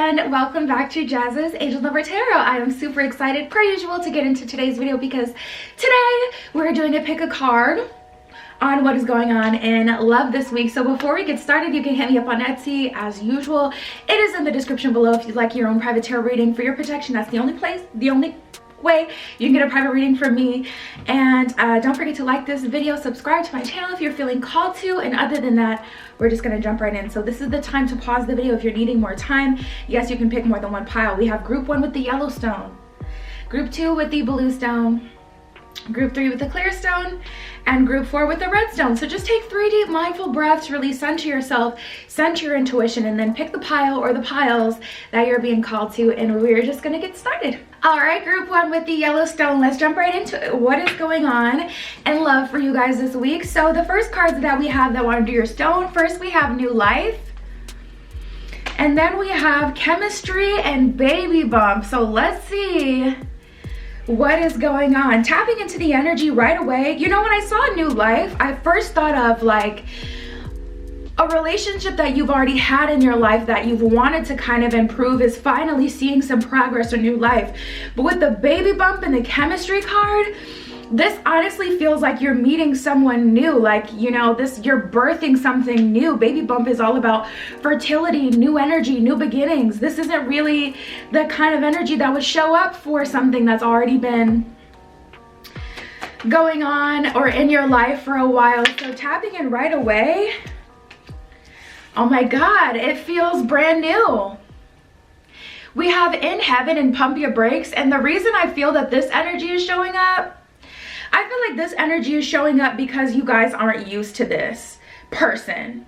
and welcome back to Jazz's Angel Number Tarot. I am super excited per usual to get into today's video because today we're doing a pick a card on what is going on in love this week. So before we get started, you can hit me up on Etsy as usual. It is in the description below if you'd like your own private tarot reading for your protection. That's the only way you can get a private reading from me. And don't forget to like this video, subscribe to my channel if you're feeling called to, and other than that, we're just gonna jump right in. So this is the time to pause the video if you're needing more time. Yes, you can pick more than one pile. We have group 1 with the yellow stone, group 2 with the blue stone, group 3 with the clear stone, and group 4 with the red stone. So just take 3 deep mindful breaths, really center yourself, center your intuition, and then pick the pile or the piles that you're being called to, and we're just gonna get started. All right, group 1 with the yellow stone, let's jump right into it. What is going on in love for you guys this week? So the first cards that we have that want to do your stone, first we have new life, and then we have chemistry and baby bump. So let's see what is going on. Tapping into the energy right away. You know, when I saw new life, I first thought of like a relationship that you've already had in your life that you've wanted to kind of improve is finally seeing some progress or new life. But with the baby bump and the chemistry card, this honestly feels like you're meeting someone new. Like, you know, you're birthing something new. Baby bump is all about fertility, new energy, new beginnings. This isn't really the kind of energy that would show up for something that's already been going on or in your life for a while. So tapping in right away, oh my God, it feels brand new. We have in heaven and pump your brakes. And the reason I feel that this energy is showing up, I feel like this energy is showing up because you guys aren't used to this person.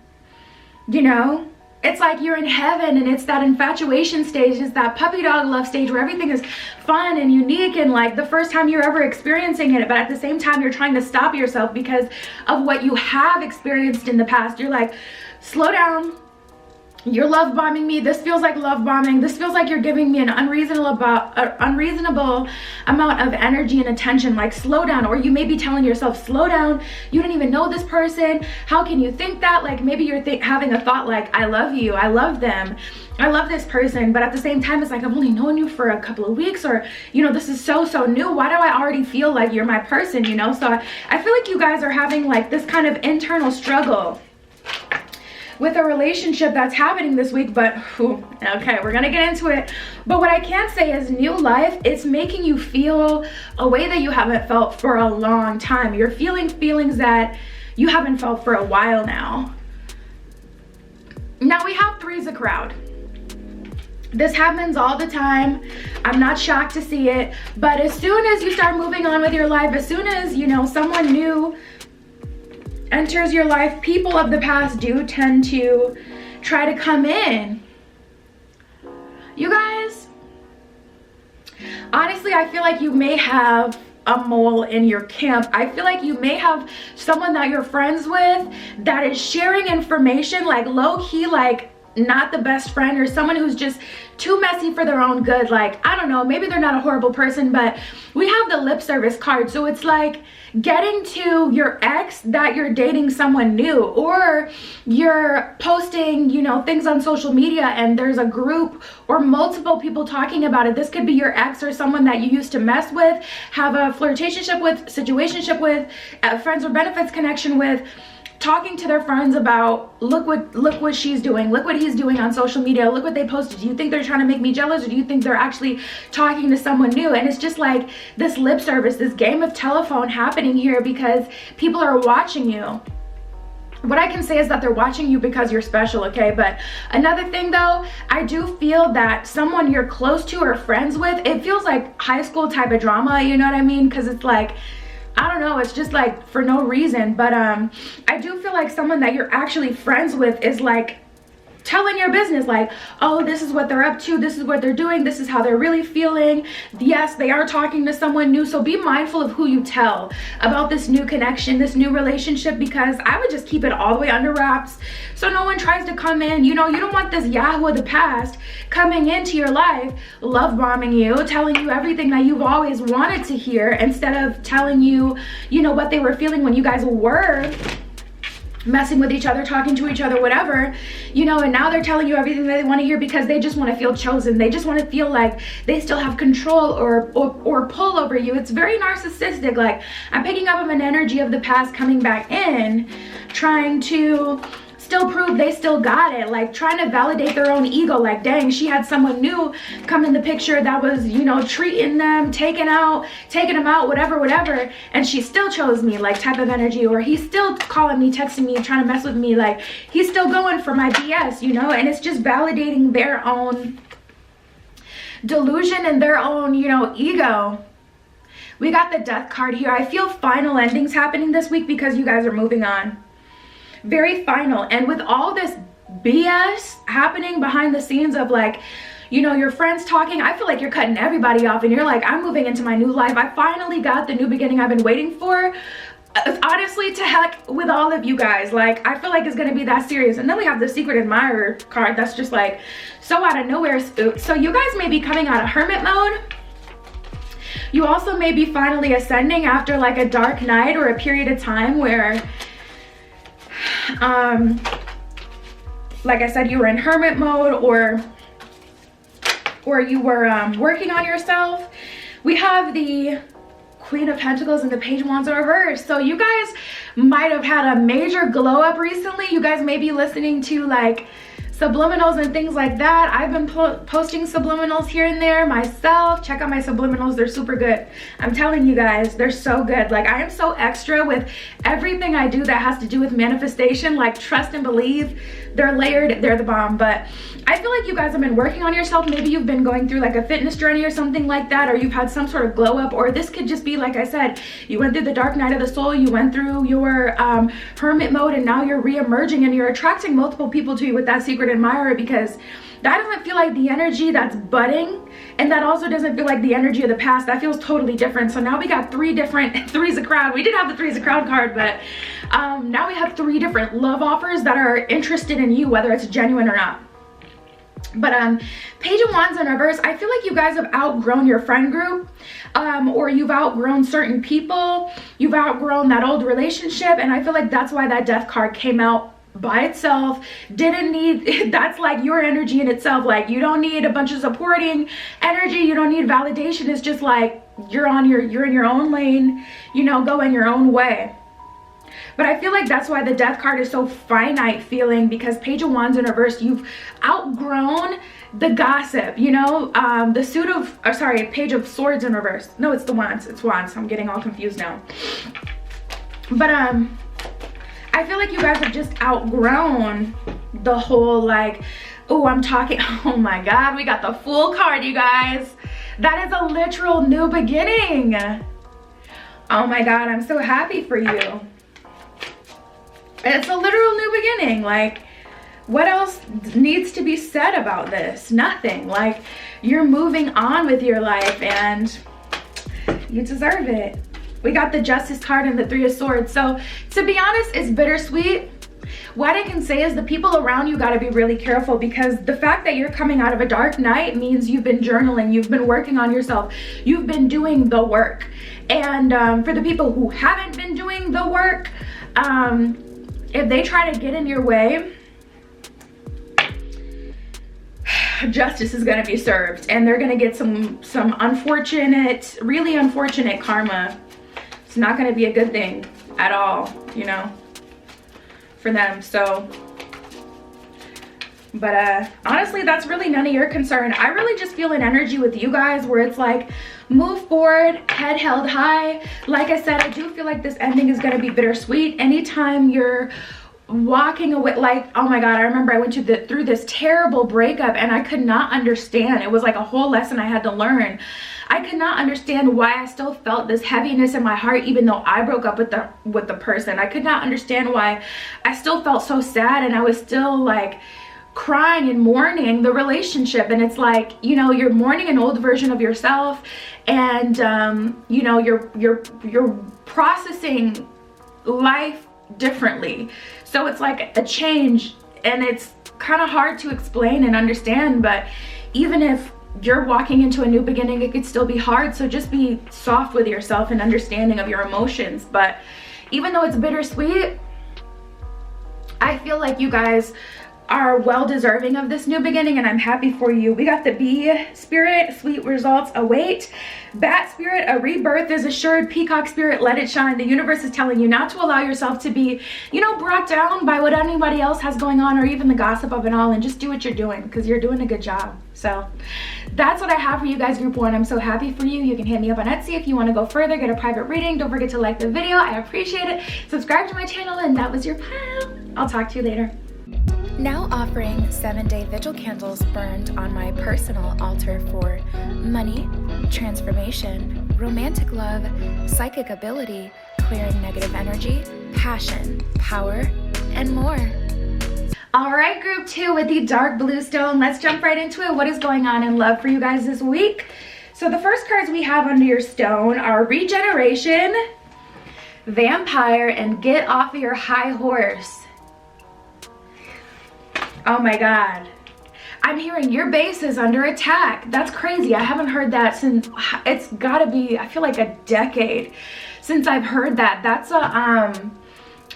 You know, it's like you're in heaven and it's that infatuation stage, it's that puppy dog love stage where everything is fun and unique and like the first time you're ever experiencing it, but at the same time you're trying to stop yourself because of what you have experienced in the past. You're like, slow down. You're love bombing me. This feels like love bombing. This feels like you're giving me an unreasonable amount of energy and attention. Like, slow down. Or you may be telling yourself, slow down. You don't even know this person. How can you think that? Like, maybe you're having a thought like, I love you. I love them. I love this person. But at the same time, it's like, I've only known you for a couple of weeks, or, you know, this is so new. Why do I already feel like you're my person, you know? So I feel like you guys are having like this kind of internal struggle with a relationship that's happening this week. But okay, we're gonna get into it. But what I can say is new life, it's making you feel a way that you haven't felt for a long time. You're feeling feelings that you haven't felt for a while now. Now we have 3's a crowd. This happens all the time. I'm not shocked to see it, but as soon as you start moving on with your life, as soon as, you know, someone new enters your life, people of the past do tend to try to come in. You guys, honestly, I feel like you may have a mole in your camp. I feel like you may have someone that you're friends with that is sharing information like low-key, like not the best friend, or someone who's just too messy for their own good. Like, I don't know, maybe they're not a horrible person, but we have the lip service card. So it's like getting to your ex that you're dating someone new, or you're posting, you know, things on social media and there's a group or multiple people talking about it. This could be your ex or someone that you used to mess with, have a flirtationship with, situationship with, a friends or benefits connection with, talking to their friends about, look what she's doing, look what he's doing on social media, look what they posted. Do you think they're trying to make me jealous, or do you think they're actually talking to someone new? And it's just like this lip service, this game of telephone happening here because people are watching you. What I can say is that they're watching you because you're special, okay? But another thing though, I do feel that someone you're close to or friends with, it feels like high school type of drama, you know what I mean? Because it's like, I don't know, it's just like for no reason. But I do feel like someone that you're actually friends with is like telling your business, like, oh, this is what they're up to, this is what they're doing, this is how they're really feeling. Yes, they are talking to someone new. So be mindful of who you tell about this new connection, this new relationship, because I would just keep it all the way under wraps so no one tries to come in. You know, you don't want this Yahoo of the past coming into your life, love bombing you, telling you everything that you've always wanted to hear, instead of telling you, you know, what they were feeling when you guys were messing with each other, talking to each other, whatever, you know, and now they're telling you everything that they want to hear because they just want to feel chosen. They just want to feel like they still have control or pull over you. It's very narcissistic. Like, I'm picking up an energy of the past coming back in, trying to still prove they still got it, like trying to validate their own ego. Like, dang, she had someone new come in the picture that was, you know, treating them, taking them out, whatever, and she still chose me, like, type of energy. Or he's still calling me, texting me, trying to mess with me, like he's still going for my BS, you know. And it's just validating their own delusion and their own, you know, ego. We got the Death card here. I feel final endings happening this week because you guys are moving on. Very final. And with all this BS happening behind the scenes of, like, you know, your friends talking, I feel like you're cutting everybody off and you're like, I'm moving into my new life. I finally got the new beginning I've been waiting for. Honestly, to heck with all of you guys. Like, I feel like it's gonna be that serious. And then we have the Secret Admirer card that's just like so out of nowhere. So you guys may be coming out of hermit mode. You also may be finally ascending after like a dark night or a period of time where like I said, you were in hermit mode or you were working on yourself. We have the Queen of Pentacles and the Page of Wands in reverse. So you guys might have had a major glow up recently. You guys may be listening to like subliminals and things like that. I've been posting subliminals here and there myself. Check out my subliminals, they're super good. I'm telling you guys, they're so good. Like, I am so extra with everything I do that has to do with manifestation. Like, trust and believe, they're layered, they're the bomb. But I feel like you guys have been working on yourself. Maybe you've been going through like a fitness journey or something like that, or you've had some sort of glow up, or this could just be, like I said, you went through the dark night of the soul, you went through your hermit mode, and now you're re-emerging and you're attracting multiple people to you with that Secret Admirer, because that doesn't feel like the energy that's budding, and that also doesn't feel like the energy of the past. That feels totally different. So now we got three different threes of crown. We did have the threes of crown card, but now we have three different love offers that are interested in you, whether it's genuine or not. But Page of Wands in reverse, I feel like you guys have outgrown your friend group, or you've outgrown certain people, you've outgrown that old relationship, and I feel like that's why that Death card came out by itself. Didn't need, that's like your energy in itself. Like, you don't need a bunch of supporting energy, you don't need validation. It's just like you're in your own lane, you know, going your own way. But I feel like that's why the Death card is so finite feeling, because Page of Wands in reverse, you've outgrown the gossip, you know, the suit of, or sorry, Page of Swords in reverse. No, it's the Wands, it's Wands. I'm getting all confused now. But I feel like you guys have just outgrown the whole, like, oh, I'm talking, oh my God, we got the Fool card, you guys. That is a literal new beginning. Oh my God, I'm so happy for you. It's a literal new beginning. Like, what else needs to be said about this? Nothing. Like, you're moving on with your life and you deserve it. We got the Justice card and the Three of Swords. So to be honest, it's bittersweet. What I can say is the people around you got to be really careful, because the fact that you're coming out of a dark night means you've been journaling, you've been working on yourself, you've been doing the work. And for the people who haven't been doing the work, if they try to get in your way, justice is going to be served, and they're going to get some unfortunate, really unfortunate karma. It's not going to be a good thing at all, you know, for them. So, but honestly, that's really none of your concern. I really just feel an energy with you guys where it's like, move forward, head held high. Like I said, I do feel like this ending is going to be bittersweet. Anytime you're walking away, like, oh my God, I remember I went through this terrible breakup and I could not understand. It was like a whole lesson I had to learn. I could not understand why I still felt this heaviness in my heart even though I broke up with the person. I could not understand why I still felt so sad, and I was still like crying and mourning the relationship. And it's like, you know, you're mourning an old version of yourself, and you know, you're processing life differently. So it's like a change, and it's kind of hard to explain and understand. But even if you're walking into a new beginning, it could still be hard. So just be soft with yourself and understanding of your emotions. But even though it's bittersweet, I feel like you guys are well deserving of this new beginning, and I'm happy for you. We got the bee spirit, sweet results await. Bat spirit, a rebirth is assured. Peacock spirit, let it shine. The universe is telling you not to allow yourself to be, you know, brought down by what anybody else has going on, or even the gossip of it all, and just do what you're doing, because you're doing a good job. So that's what I have for you guys, group 1. I'm so happy for you. You can hit me up on Etsy if you want to go further, get a private reading. Don't forget to like the video. I appreciate it. Subscribe to my channel, and that was your pile. I'll talk to you later. Now offering 7-day vigil candles burned on my personal altar for money, transformation, romantic love, psychic ability, clearing negative energy, passion, power, and more. All right, group 2 with the dark blue stone. Let's jump right into it. What is going on in love for you guys this week? So the first cards we have under your stone are regeneration, vampire, and get off of your high horse. Oh my God. I'm hearing your base is under attack. That's crazy. I haven't heard that since, it's gotta be, I feel like a decade since I've heard that. That's a,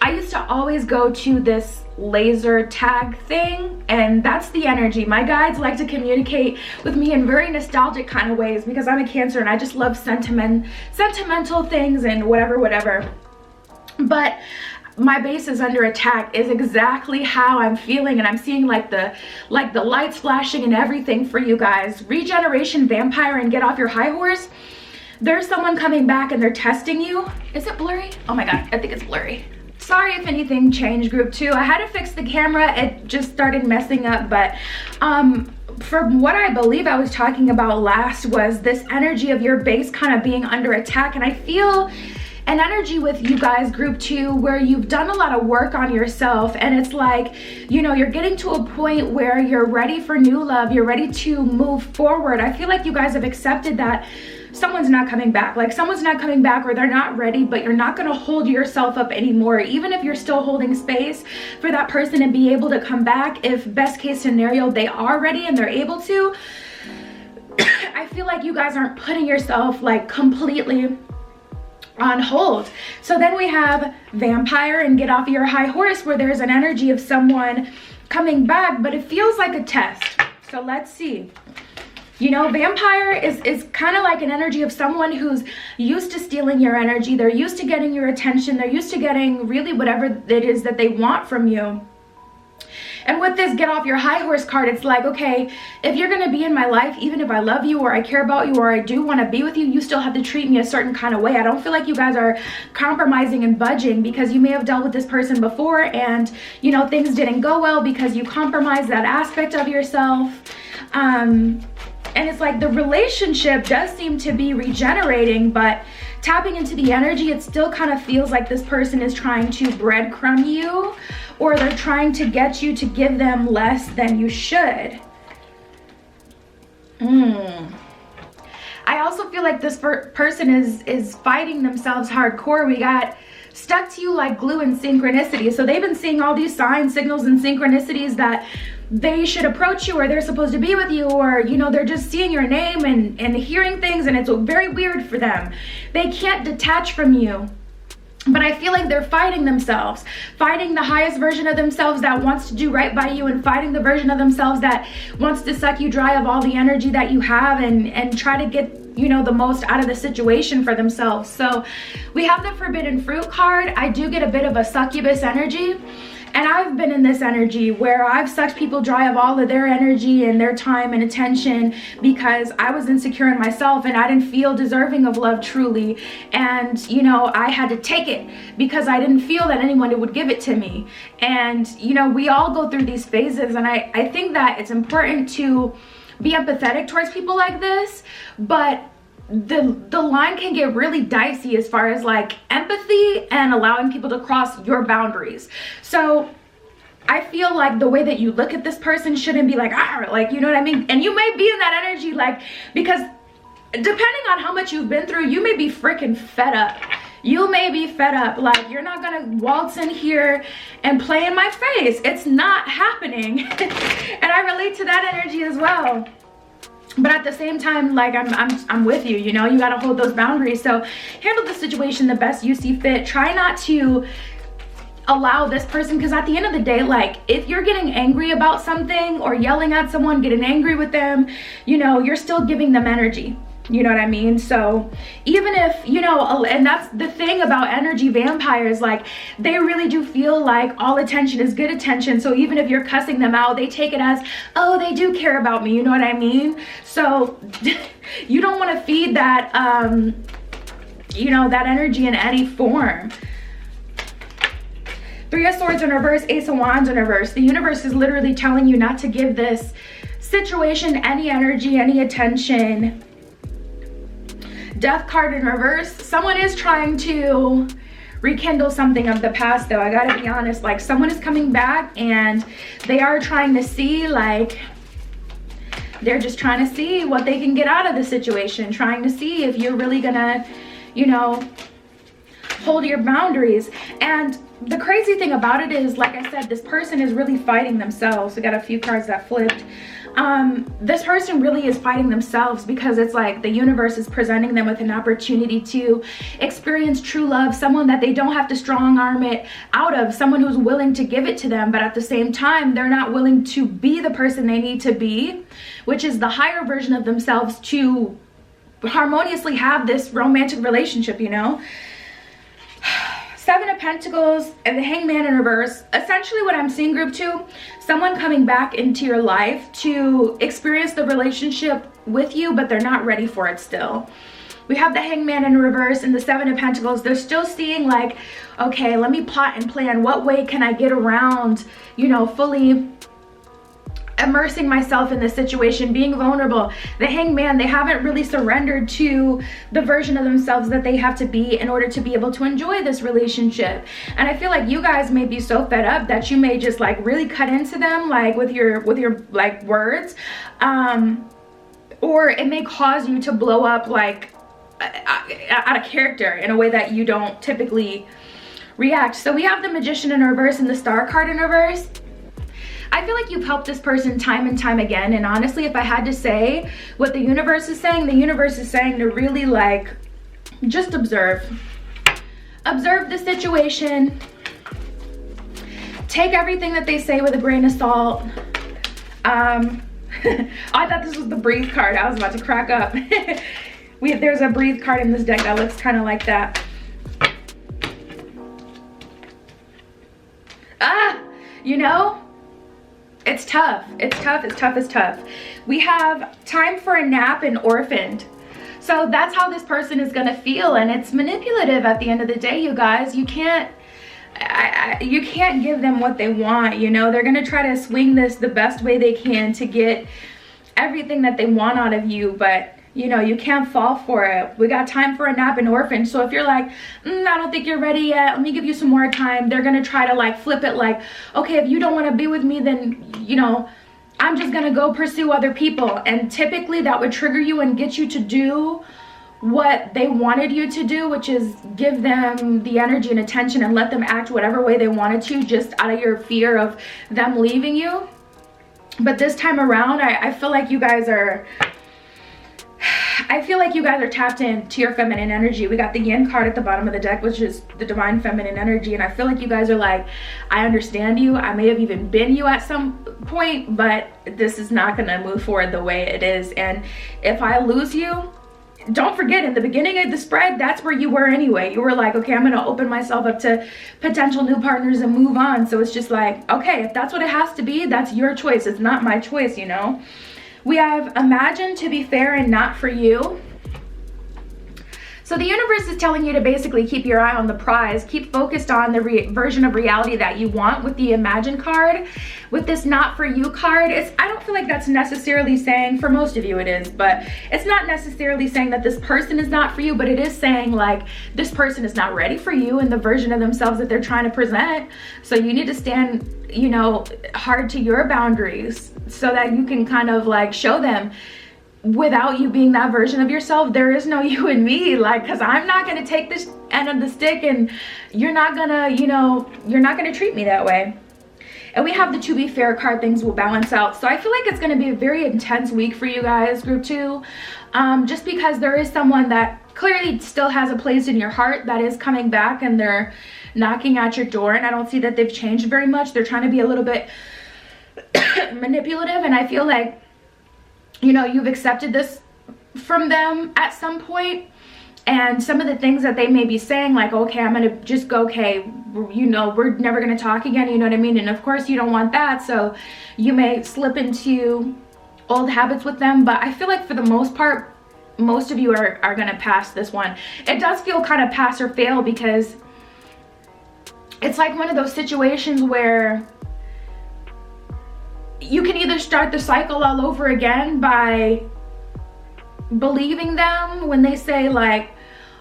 I used to always go to this laser tag thing, and that's the energy. My guides like to communicate with me in very nostalgic kind of ways, because I'm a Cancer and I just love sentimental things and whatever. But my base is under attack is exactly how I'm feeling, and I'm seeing like the lights flashing and everything for you guys. Regeneration, vampire, and get off your high horse. There's someone coming back and they're testing you. Is it blurry? Oh my God, I think it's blurry. Sorry if anything changed, group 2. I had to fix the camera. It just started messing up, but from what I believe I was talking about last was this energy of your base kind of being under attack, and I feel an energy with you guys, group 2, where you've done a lot of work on yourself, and it's like, you know, you're getting to a point where you're ready for new love, you're ready to move forward. I feel like you guys have accepted that someone's not coming back, like someone's not coming back, or they're not ready, but you're not going to hold yourself up anymore, even if you're still holding space for that person to be able to come back. If best case scenario they are ready and they're able to, I feel like you guys aren't putting yourself like completely on hold. So then we have vampire and get off your high horse, where there's an energy of someone coming back, but it feels like a test. So let's see. You know, vampire is kind of like an energy of someone who's used to stealing your energy. They're used to getting your attention. They're used to getting really whatever it is that they want from you. And with this get off your high horse card, it's like, okay, if you're going to be in my life, even if I love you or I care about you or I do want to be with you, you still have to treat me a certain kind of way. I don't feel like you guys are compromising and budging, because you may have dealt with this person before and, you know, things didn't go well because you compromised that aspect of yourself. And it's like the relationship does seem to be regenerating, but tapping into the energy, it still kind of feels like this person is trying to breadcrumb you, or they're trying to get you to give them less than you should. I also feel like this person is fighting themselves hardcore. We got stuck to you like glue and synchronicity. So they've been seeing all these signs, signals, and synchronicities that they should approach you, or they're supposed to be with you, or, you know, they're just seeing your name and hearing things, and it's very weird for them. They can't detach from you. But I feel like they're fighting themselves, fighting the highest version of themselves that wants to do right by you, and fighting the version of themselves that wants to suck you dry of all the energy that you have, and try to get, you know, the most out of the situation for themselves. So we have the forbidden fruit card. I do get a bit of a succubus energy. And I've been in this energy where I've sucked people dry of all of their energy and their time and attention, because I was insecure in myself and I didn't feel deserving of love truly. And, you know, I had to take it because I didn't feel that anyone would give it to me. And, you know, we all go through these phases, and I think that it's important to be empathetic towards people like this, but the line can get really dicey as far as like empathy and allowing people to cross your boundaries. So I feel like the way that you look at this person shouldn't be like, like, you know what I mean? And you may be in that energy, like, because depending on how much you've been through, you may be freaking fed up. You may be fed up, like, you're not gonna waltz in here and play in my face. It's not happening. And I relate to that energy as well. But at the same time, like, I'm with you, you know, you got to hold those boundaries. So handle the situation the best you see fit. Try not to allow this person, because at the end of the day, like, if you're getting angry about something or yelling at someone, getting angry with them, you know, you're still giving them energy. You know what I mean? So even if, you know, and that's the thing about energy vampires, like, they really do feel like all attention is good attention. So even if you're cussing them out, they take it as, oh, they do care about me. You know what I mean? So you don't want to feed that, you know, that energy in any form. Three of Swords in reverse, Ace of Wands in reverse. The universe is literally telling you not to give this situation any energy, any attention. Death card in reverse. Someone is trying to rekindle something of the past, though. I gotta be honest, like, someone is coming back and they are trying to see, like, they're just trying to see what they can get out of the situation, trying to see if you're really gonna, you know, hold your boundaries. And the crazy thing about it is, like I said, this person is really fighting themselves. We got a few cards that flipped. This person really is fighting themselves, because it's like the universe is presenting them with an opportunity to experience true love, someone that they don't have to strong arm it out of, someone who's willing to give it to them, but at the same time, they're not willing to be the person they need to be, which is the higher version of themselves, to harmoniously have this romantic relationship, you know? Seven of Pentacles and the Hangman in reverse. Essentially what I'm seeing, group 2, someone coming back into your life to experience the relationship with you, but they're not ready for it still. We have the Hangman in reverse and the Seven of Pentacles. They're still seeing, like, okay, let me plot and plan. What way can I get around, you know, fully immersing myself in this situation, being vulnerable. The Hangman, they haven't really surrendered to the version of themselves that they have to be in order to be able to enjoy this relationship. And I feel like you guys may be so fed up that you may just, like, really cut into them, like, with your like words, or it may cause you to blow up, like, out of character in a way that you don't typically react. So we have the Magician in reverse and the Star card in reverse. I feel like you've helped this person time and time again, and honestly, if I had to say what the universe is saying, to really, like, just observe the situation, take everything that they say with a grain of salt. I thought this was the Breathe card. I was about to crack up. There's a Breathe card in this deck that looks kind of like that. You know, it's tough. It's tough. It's tough. It's tough. We have Time for a Nap and Orphaned. So that's how this person is going to feel, and it's manipulative at the end of the day, you guys. You can't give them what they want, you know. They're going to try to swing this the best way they can to get everything that they want out of you, but you know, you can't fall for it. We got Time for a Nap and Orphaned. So if you're like, I don't think you're ready yet, let me give you some more time, they're gonna try to, like, flip it like, okay, if you don't want to be with me, then, you know, I'm just gonna go pursue other people. And typically that would trigger you and get you to do what they wanted you to do, which is give them the energy and attention and let them act whatever way they wanted to, just out of your fear of them leaving you. But this time around, I feel like you guys are tapped into your feminine energy. We got the Yin card at the bottom of the deck, which is the divine feminine energy. And I feel like you guys are like, I understand you. I may have even been you at some point, but this is not going to move forward the way it is. And if I lose you, don't forget, in the beginning of the spread, that's where you were anyway. You were like, okay, I'm going to open myself up to potential new partners and move on. So it's just like, okay, if that's what it has to be, that's your choice. It's not my choice, you know. We have Imagine to be fair and not for you. So the universe is telling you to basically keep your eye on the prize, keep focused on the version of reality that you want with the Imagine card. With this Not For You card, I don't feel like that's necessarily saying, for most of you it is, but it's not necessarily saying that this person is not for you, but it is saying, like, this person is not ready for you in the version of themselves that they're trying to present. So you need to stand, you know, hard to your boundaries so that you can kind of, like, show them, without you being that version of yourself, there is no you and me, like, because I'm not going to take this end of the stick, and you're not gonna, you know, you're not going to treat me that way. And we have the To Be Fair card. Things will balance out. So I feel like it's going to be a very intense week for you guys, group 2, just because there is someone that clearly still has a place in your heart that is coming back, and they're knocking at your door, and I don't see that they've changed very much. They're trying to be a little bit manipulative, and I feel like, you know, you've accepted this from them at some point, and some of the things that they may be saying, like, okay, I'm gonna just go, okay, you know, we're never gonna talk again, you know what I mean? And of course you don't want that, so you may slip into old habits with them. But I feel like for the most part, most of you are gonna pass this one. It does feel kind of pass or fail, because it's like one of those situations where you can either start the cycle all over again by believing them when they say, like,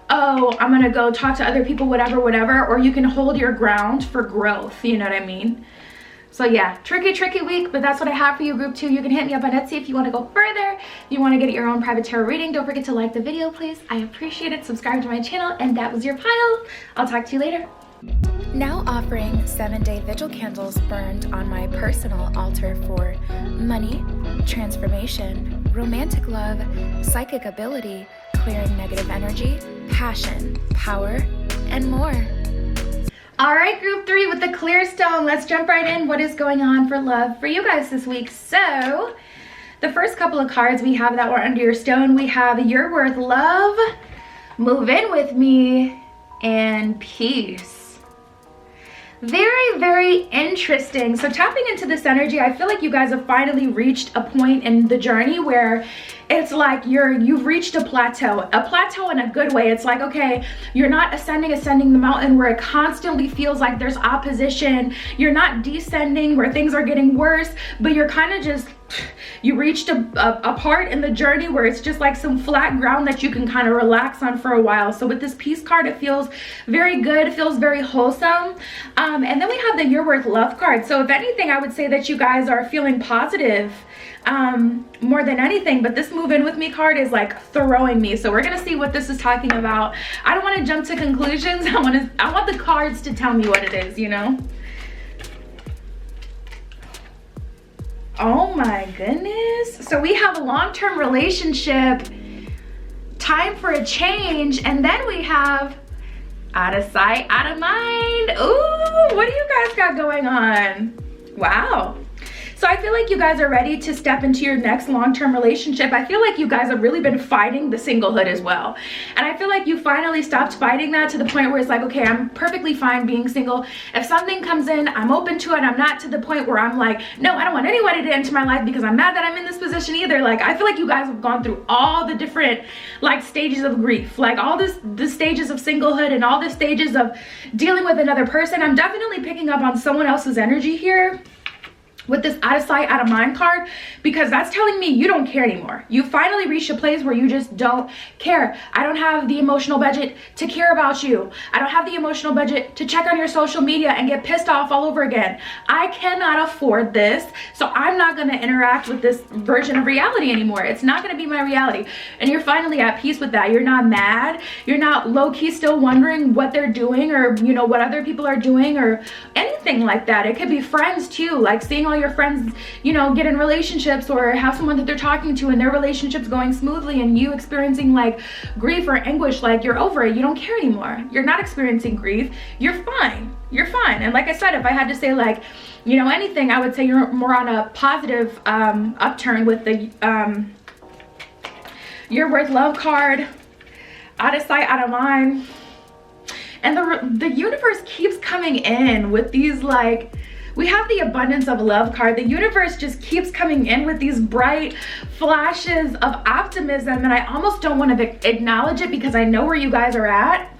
oh, I'm gonna go talk to other people, whatever, or you can hold your ground for growth, you know what I mean? So yeah, tricky week, but that's what I have for you, group 2. You can hit me up on Etsy if you want to go further. If you want to get your own private tarot reading, don't forget to like the video, please. I appreciate it. Subscribe to my channel, and that was your pile. I'll talk to you later. Now offering 7-day vigil candles burned on my personal altar for money, transformation, romantic love, psychic ability, clearing negative energy, passion, power, and more. All right, group 3 with the clear stone. Let's jump right in. What is going on for love for you guys this week? So the first couple of cards we have that were under your stone, we have You're Worth Love, Move In With Me, and Peace. Very interesting. So tapping into this energy, I feel like you guys have finally reached a point in the journey where it's like you've reached a plateau in a good way. It's like, okay, you're not ascending the mountain where it constantly feels like there's opposition. You're not descending where things are getting worse, but you're kind of just, you reached a part in the journey where it's just like some flat ground that you can kind of relax on for a while. So with this Peace card, it feels very good. It feels very wholesome. And then we have the You're Worth Love card. So if anything, I would say that you guys are feeling positive more than anything, but this Move In With Me card is like throwing me. So we're gonna see what this is talking about. I don't want to jump to conclusions. I want the cards to tell me what it is, you know? Oh my goodness. So we have a long-term relationship, time for a change, and then we have out of sight, out of mind. Ooh, what do you guys got going on? Wow. So I feel like you guys are ready to step into your next long-term relationship. I feel like you guys have really been fighting the singlehood as well. And I feel like you finally stopped fighting that to the point where it's like, okay, I'm perfectly fine being single. If something comes in, I'm open to it. I'm not to the point where I'm like, no, I don't want anybody to enter my life because I'm mad that I'm in this position either. Like, I feel like you guys have gone through all the different like stages of grief, like all the stages of singlehood and all the stages of dealing with another person. I'm definitely picking up on someone else's energy here with this out of sight, out of mind card, because that's telling me you don't care anymore. You finally reached a place where you just don't care. I don't have the emotional budget to care about you. I don't have the emotional budget to check on your social media and get pissed off all over again. I cannot afford this, so I'm not gonna interact with this version of reality anymore. It's not gonna be my reality. And you're finally at peace with that. You're not mad. You're not low-key still wondering what they're doing, or you know, what other people are doing, or anything like that. It could be friends too, like seeing all your friends, you know, get in relationships or have someone that they're talking to and their relationship's going smoothly, and you experiencing like grief or anguish. Like, you're over it. You don't care anymore. You're not experiencing grief. You're fine. You're fine. And like I said, if I had to say like, you know, anything, I would say you're more on a positive upturn with the You're Worth Love card, out of sight, out of mind. And the universe keeps coming in with these, like, we have the abundance of love card. The universe just keeps coming in with these bright flashes of optimism, and I almost don't want to acknowledge it because I know where you guys are at.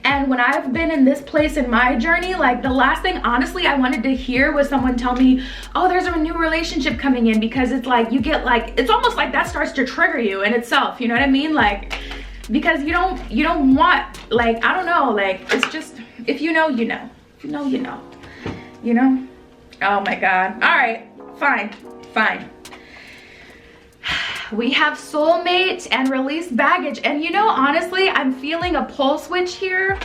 And when I've been in this place in my journey, like, the last thing honestly I wanted to hear was someone tell me, oh, there's a new relationship coming in, because it's like, you get like, it's almost like that starts to trigger you in itself, you know what I mean? Like, because you don't want, like, I don't know, like, it's just, if you know, you know. If you know, you know. You know? Oh my God. All right, fine. We have soulmate and release baggage. And you know, honestly, I'm feeling a pole switch here.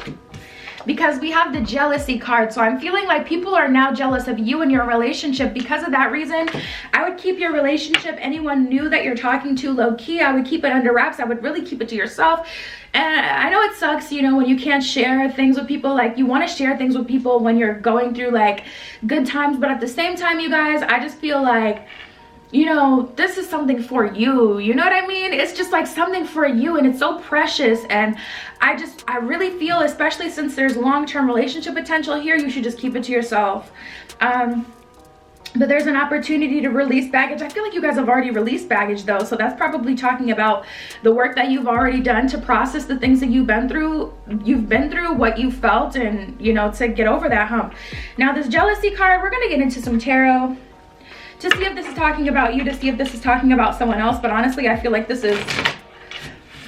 because we have the jealousy card. So I'm feeling like people are now jealous of you and your relationship. Because of that reason, I would keep your relationship, anyone new that you're talking to, low key. I would keep it under wraps. I would really keep it to yourself. And I know it sucks, you know, when you can't share things with people. Like, you want to share things with people when you're going through like good times, but at the same time, you guys, I just feel like, you know, this is something for you. You know what I mean? It's just like something for you, and it's so precious. And I really feel, especially since there's long-term relationship potential here, you should just keep it to yourself. But there's an opportunity to release baggage. I feel like you guys have already released baggage though. So that's probably talking about the work that you've already done to process the things that you've been through, what you felt, and, you know, to get over that hump. Now this jealousy card, we're gonna get into some tarot to see if this is talking about you, to see if this is talking about someone else. But honestly, I feel like this is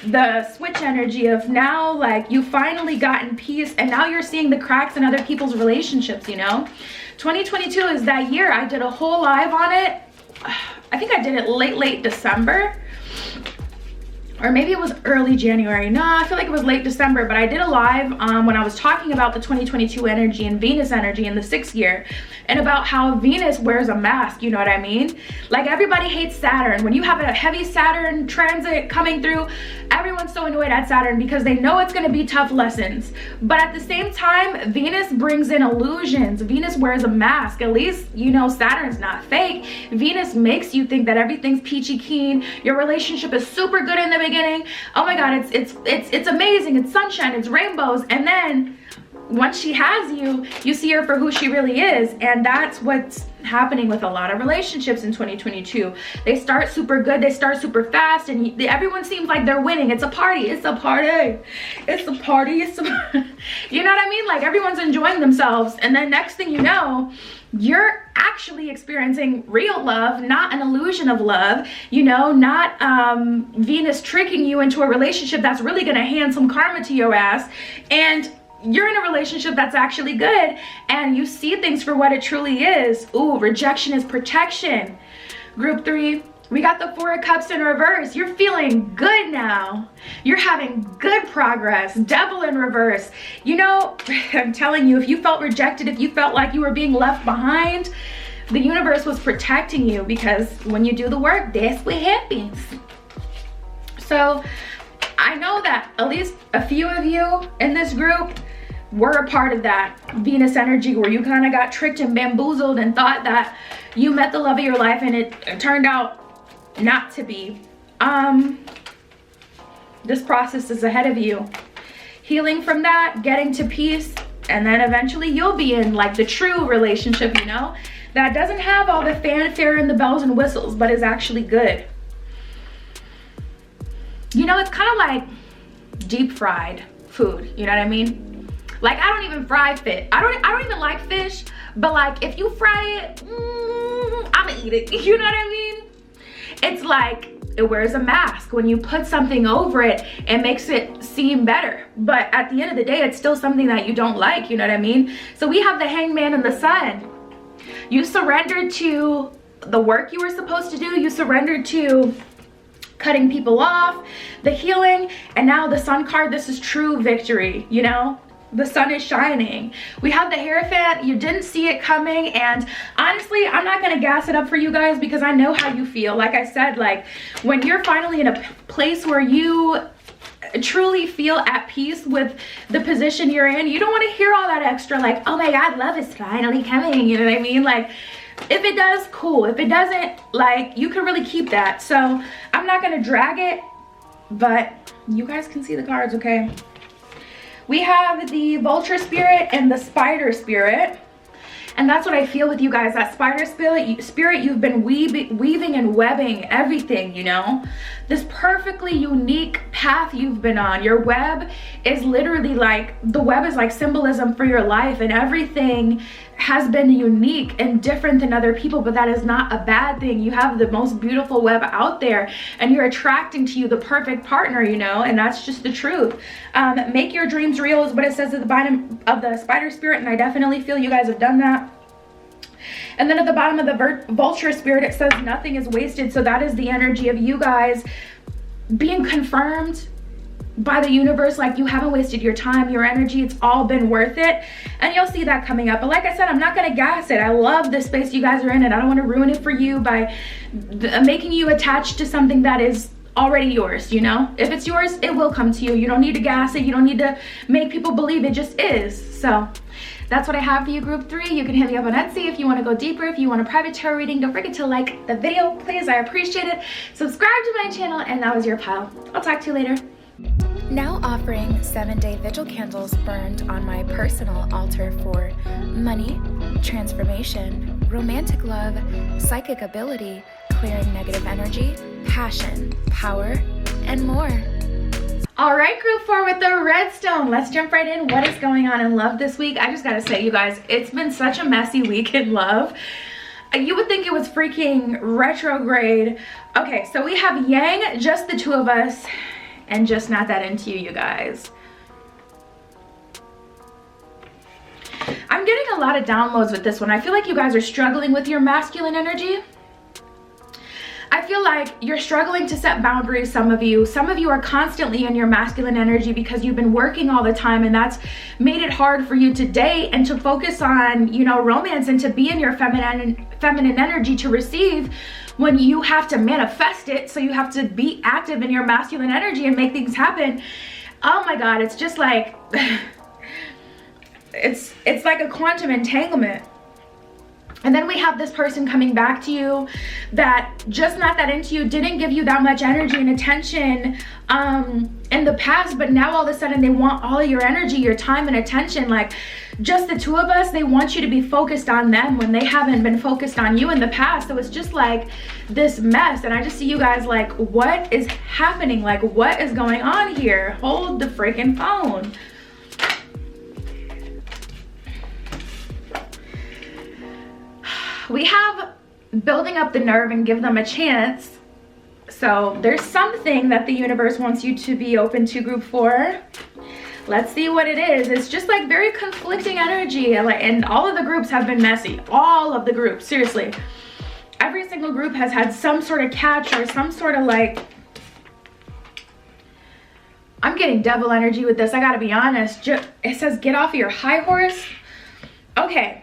the switch energy of now, like, you've finally gotten peace, and now you're seeing the cracks in other people's relationships, you know. 2022 is that year. I did a whole live on it. I think I did it late December, or maybe it was early January. No, I feel like it was late December, but I did a live when I was talking about the 2022 energy and Venus energy in the 6th year, and about how Venus wears a mask, you know what I mean? Like, everybody hates Saturn. When you have a heavy Saturn transit coming through, everyone's so annoyed at Saturn because they know it's gonna be tough lessons. But at the same time, Venus brings in illusions. Venus wears a mask. At least, you know, Saturn's not fake. Venus makes you think that everything's peachy keen. Your relationship is super good in the beginning. Oh my God, it's amazing. It's sunshine, it's rainbows. And then once she has you, you see her for who she really is. And that's what's happening with a lot of relationships in 2022. They start super good, they start super fast, and everyone seems like they're winning. It's a party, it's a party, it's a party, it's a you know what I mean? Like, everyone's enjoying themselves, and then next thing you know, you're actually experiencing real love, not an illusion of love, you know, not Venus tricking you into a relationship that's really gonna hand some karma to your ass. And you're in a relationship that's actually good, and you see things for what it truly is. Ooh, rejection is protection. Group 3, we got the 4 of Cups in reverse. You're feeling good now. You're having good progress. Devil in reverse. You know, I'm telling you, if you felt rejected, if you felt like you were being left behind, the universe was protecting you, because when you do the work, that's what happens. So I know that at least a few of you in this group were a part of that Venus energy, where you kind of got tricked and bamboozled and thought that you met the love of your life, and it turned out not to be. This process is ahead of you. Healing from that, getting to peace, and then eventually you'll be in like the true relationship, you know, that doesn't have all the fanfare and the bells and whistles, but is actually good. You know, it's kind of like deep fried food, you know what I mean? Like, I don't even fry fish. I don't even like fish, but like, if you fry it, I'ma eat it. You know what I mean? It's like, it wears a mask. When you put something over it, it makes it seem better. But at the end of the day, it's still something that you don't like, you know what I mean? So we have the Hangman and the Sun. You surrendered to the work you were supposed to do. You surrendered to cutting people off, the healing, and now the Sun card. This is true victory, you know? The sun is shining. We have the Hierophant. You didn't see it coming, and honestly, I'm not gonna gas it up for you guys because I know how you feel. Like I said, like, when you're finally in a place where you truly feel at peace with the position you're in, you don't want to hear all that extra, like, oh my God, love is finally coming, you know what I mean? Like, if it does, cool. If it doesn't, like, you can really keep that. So I'm not gonna drag it, but you guys can see the cards, okay? We have the Vulture Spirit and the Spider Spirit. And that's what I feel with you guys. That Spider Spirit, you've been weaving and webbing everything, you know? This perfectly unique path you've been on. Your web is literally like, the web is like symbolism for your life, and everything has been unique and different than other people, but that is not a bad thing. You have the most beautiful web out there, and you're attracting to you the perfect partner, you know, and that's just the truth. Make your dreams real is what it says at the bottom of the Spider Spirit, and I definitely feel you guys have done that. And then at the bottom of the Vulture Spirit, it says nothing is wasted. So that is the energy of you guys being confirmed by the universe, like you haven't wasted your time, your energy, it's all been worth it. And you'll see that coming up. But like I said, I'm not gonna gas it. I love the space you guys are in, and I don't want to ruin it for you by making you attached to something that is already yours. You know, if it's yours, it will come to you. You don't need to gas it. You don't need to make people believe, it just is. So that's what I have for you, group 3. You can hit me up on Etsy if you want to go deeper, if you want a private tarot reading. Don't forget to like the video, please. I appreciate it. Subscribe to my channel, and that was your pile. I'll talk to you later. Now offering 7-day vigil candles burned on my personal altar for money, transformation, romantic love, psychic ability, clearing negative energy, passion, power, and more. All right, group 4 with the redstone. Let's jump right in. What is going on in love this week? I just gotta say, you guys, it's been such a messy week in love. You would think it was freaking retrograde. Okay, so we have Yang, just the 2 of us, and just not that into you guys. I'm getting a lot of downloads with this one. I feel like you guys are struggling with your masculine energy. I feel like you're struggling to set boundaries, some of you. Some of you are constantly in your masculine energy because you've been working all the time, and that's made it hard for you to date and to focus on, you know, romance, and to be in your feminine energy to receive when you have to manifest it. So you have to be active in your masculine energy and make things happen. Oh my God, it's just like, it's like a quantum entanglement. And then we have this person coming back to you that just not that into you, didn't give you that much energy and attention in the past, but now all of a sudden they want all of your energy, your time and attention. Like just the 2 of us, they want you to be focused on them when they haven't been focused on you in the past. So it's just like this mess. And I just see you guys like, what is happening? Like, what is going on here? Hold the freaking phone. We have building up the nerve and give them a chance. So there's something that the universe wants you to be open to, group 4. Let's see what it is. It's just like very conflicting energy, and all of the groups have been messy. All of the groups, seriously. Every single group has had some sort of catch or some sort of like, I'm getting devil energy with this, I gotta be honest. It says get off of your high horse. Okay.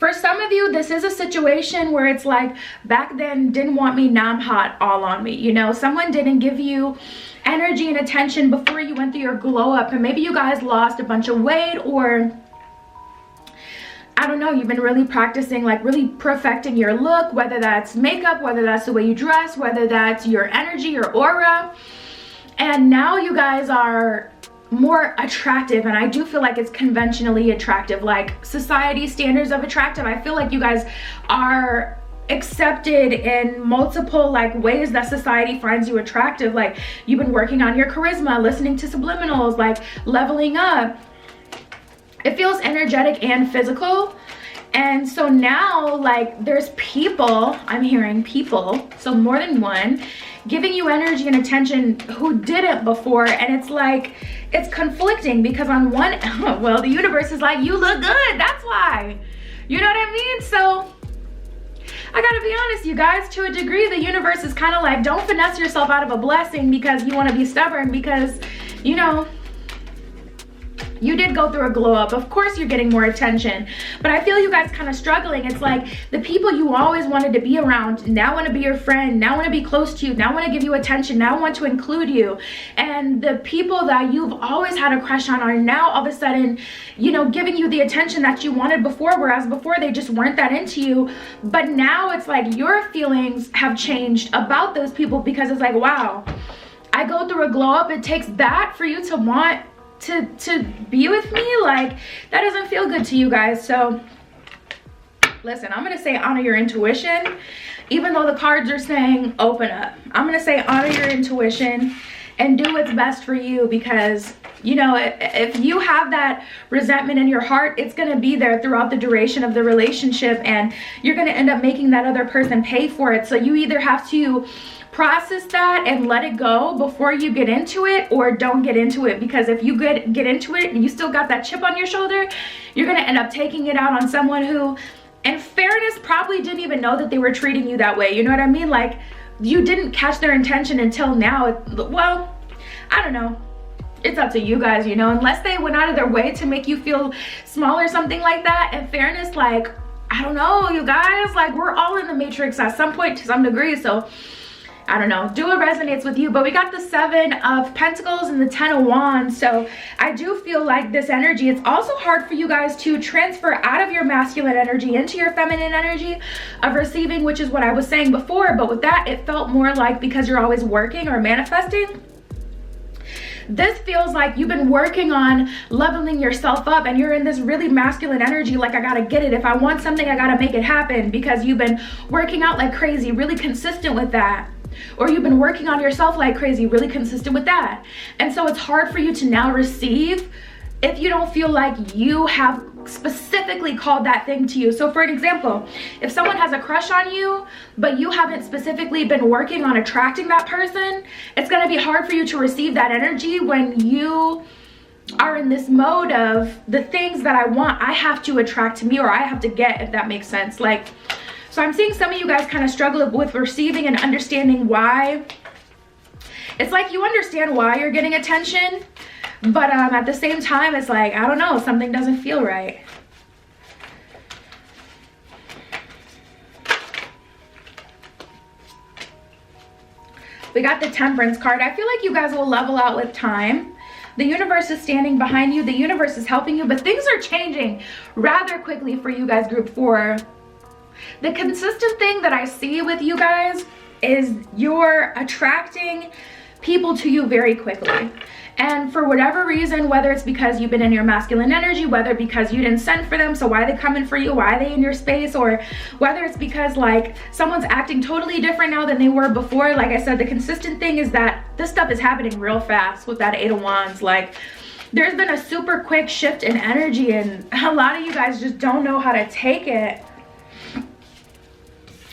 For some of you, this is a situation where it's like, back then didn't want me, now I'm hot, all on me. You know, someone didn't give you energy and attention before you went through your glow up, and maybe you guys lost a bunch of weight, or I don't know, you've been really practicing, like really perfecting your look, whether that's makeup, whether that's the way you dress, whether that's your energy, your aura. And now you guys are more attractive, and I do feel like it's conventionally attractive, like society standards of attractive. I feel like you guys are accepted in multiple like ways that society finds you attractive. Like you've been working on your charisma, listening to subliminals, like leveling up. It feels energetic and physical. And so now like there's people, I'm hearing people, so more than one, giving you energy and attention who didn't before. And it's like, it's conflicting because on one, well, the universe is like, you look good, that's why. You know what I mean? So I gotta be honest, you guys, to a degree, the universe is kind of like, don't finesse yourself out of a blessing because you want to be stubborn, because, you know, you did go through a glow up. Of course you're getting more attention, but I feel you guys kind of struggling. It's like the people you always wanted to be around now want to be your friend, now want to be close to you, now want to give you attention, now want to include you. And the people that you've always had a crush on are now all of a sudden, you know, giving you the attention that you wanted before, whereas before they just weren't that into you. But now it's like your feelings have changed about those people, because it's like, wow, I go through a glow up. It takes that for you to want to be with me. Like that doesn't feel good to you guys. So listen, I'm gonna say honor your intuition, even though the cards are saying open up. I'm gonna say honor your intuition and do what's best for you, because you know, if you have that resentment in your heart, it's gonna be there throughout the duration of the relationship, and you're gonna end up making that other person pay for it. So you either have to process that and let it go before you get into it, or don't get into it, because if you get into it and you still got that chip on your shoulder, you're gonna end up taking it out on someone who, in fairness, probably didn't even know that they were treating you that way. You know what I mean? Like you didn't catch their intention until now. Well, I don't know. it's up to you guys, you know, unless they went out of their way to make you feel small or something like that. In fairness, like, I don't know, you guys, like, we're all in the matrix at some point to some degree, so I don't know, do what resonates with you. But we got the 7 of Pentacles and the 10 of Wands, so I do feel like this energy, it's also hard for you guys to transfer out of your masculine energy into your feminine energy of receiving, which is what I was saying before. But with that, it felt more like, because you're always working or manifesting, this feels like you've been working on leveling yourself up, and you're in this really masculine energy, like, I gotta get it. If I want something, I gotta make it happen, because you've been working out like crazy, really consistent with that. Or you've been working on yourself like crazy, really consistent with that. And so it's hard for you to now receive if you don't feel like you have specifically called that thing to you. So for an example, if someone has a crush on you, but you haven't specifically been working on attracting that person, it's gonna be hard for you to receive that energy when you are in this mode of, the things that I want, I have to attract to me, or I have to get, if that makes sense. Like, so I'm seeing some of you guys kind of struggle with receiving and understanding why. It's like you understand why you're getting attention, but at the same time, it's like, I don't know, something doesn't feel right. We got the Temperance card. I feel like you guys will level out with time. The universe is standing behind you. The universe is helping you, but things are changing rather quickly for you guys, group 4. The consistent thing that I see with you guys is you're attracting people to you very quickly. And for whatever reason, whether it's because you've been in your masculine energy, whether because you didn't send for them, so why are they coming for you, why are they in your space, or whether it's because like someone's acting totally different now than they were before, like I said, the consistent thing is that this stuff is happening real fast with that 8 of Wands. Like, there's been a super quick shift in energy, and a lot of you guys just don't know how to take it.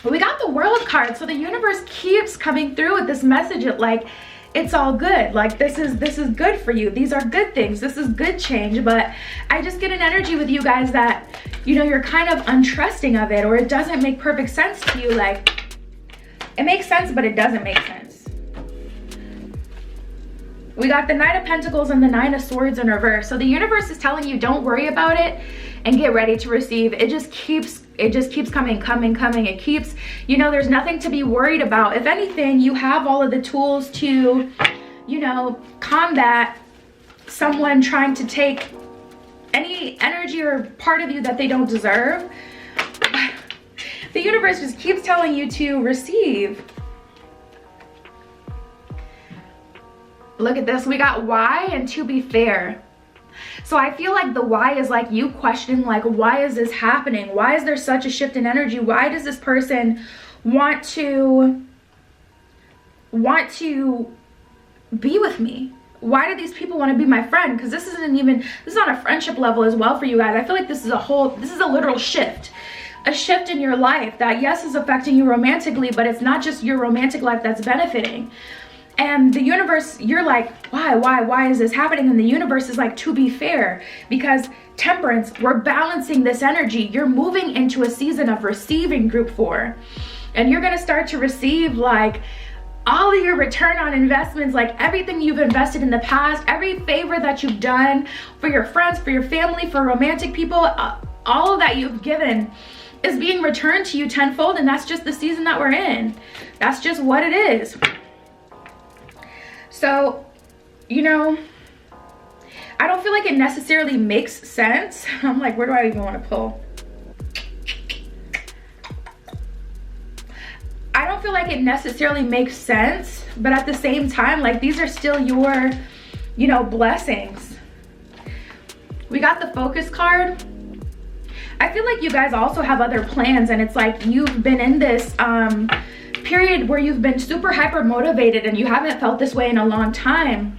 We got the World card, so the universe keeps coming through with this message of like, it's all good, like this is good for you, these are good things, this is good change. But I just get an energy with you guys that, you know, you're kind of untrusting of it, or it doesn't make perfect sense to you. Like, it makes sense, but it doesn't make sense. We got the Knight of Pentacles and the 9 of Swords in reverse. So the universe is telling you, don't worry about it and get ready to receive. It just keeps coming. It keeps, you know, there's nothing to be worried about. If anything, you have all of the tools to, you know, combat someone trying to take any energy or part of you that they don't deserve. The universe just keeps telling you to receive. Look at this. We got why and to be fair. So I feel like the why is like you questioning, like, why is this happening? Why is there such a shift in energy? Why does this person want to be with me? Why do these people want to be my friend? Because this is on a friendship level as well for you guys. I feel like this is a literal shift. A shift in your life that, yes, is affecting you romantically, but it's not just your romantic life that's benefiting. And the universe, you're like, why is this happening? And the universe is like, to be fair, because Temperance, we're balancing this energy. You're moving into a season of receiving, group 4. And you're going to start to receive like all of your return on investments, like everything you've invested in the past, every favor that you've done for your friends, for your family, for romantic people, all of that you've given is being returned to you tenfold. And that's just the season that we're in. That's just what it is. So, you know, I don't feel like it necessarily makes sense. I'm like, where do I even want to pull? I don't feel like it necessarily makes sense, but at the same time, like, these are still your, you know, blessings. We got the Focus card. I feel like you guys also have other plans, and it's like you've been in this period where you've been super hyper motivated and you haven't felt this way in a long time.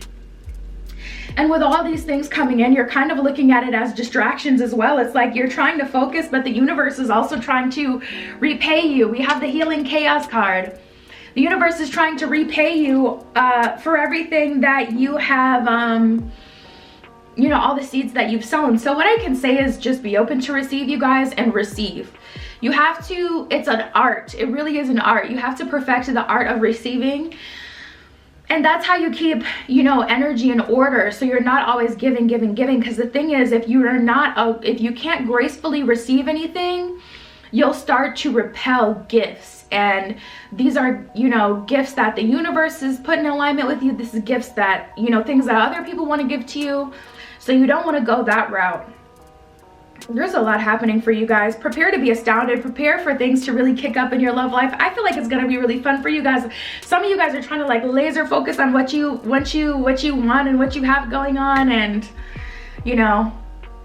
And with all these things coming in, you're kind of looking at it as distractions as well. It's like you're trying to focus, but the universe is also trying to repay you. We have the Healing Chaos card. The universe is trying to repay you for everything that you have, you know, all the seeds that you've sown. So what I can say is just be open to receive, you guys, and receive. You have to, it's an art. It really is an art. You have to perfect the art of receiving. And that's how you keep, you know, energy in order. So you're not always giving. Because the thing is, if you can't gracefully receive anything, you'll start to repel gifts. And these are, you know, gifts that the universe is put in alignment with you. This is gifts that, you know, things that other people want to give to you. So you don't want to go that route. There's a lot happening for you guys. Prepare to be astounded. Prepare for things to really kick up in your love life. I feel like it's gonna be really fun for you guys. Some of you guys are trying to like laser focus on what you want and what you have going on, and you know,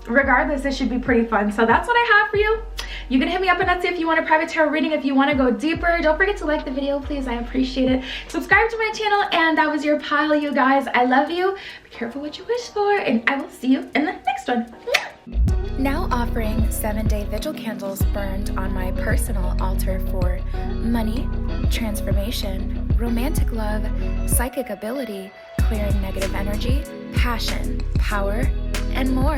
regardless, it should be pretty fun. So that's what I have for you. You can hit me up on Etsy if you want a private tarot reading, if you want to go deeper. Don't forget to like the video, please. I appreciate it. Subscribe to my channel, and that was your pile, you guys. I love you. Be careful what you wish for, and I will see you in the next one. Now offering 7-day vigil candles burned on my personal altar for money, transformation, romantic love, psychic ability, clearing negative energy, passion, power, and more.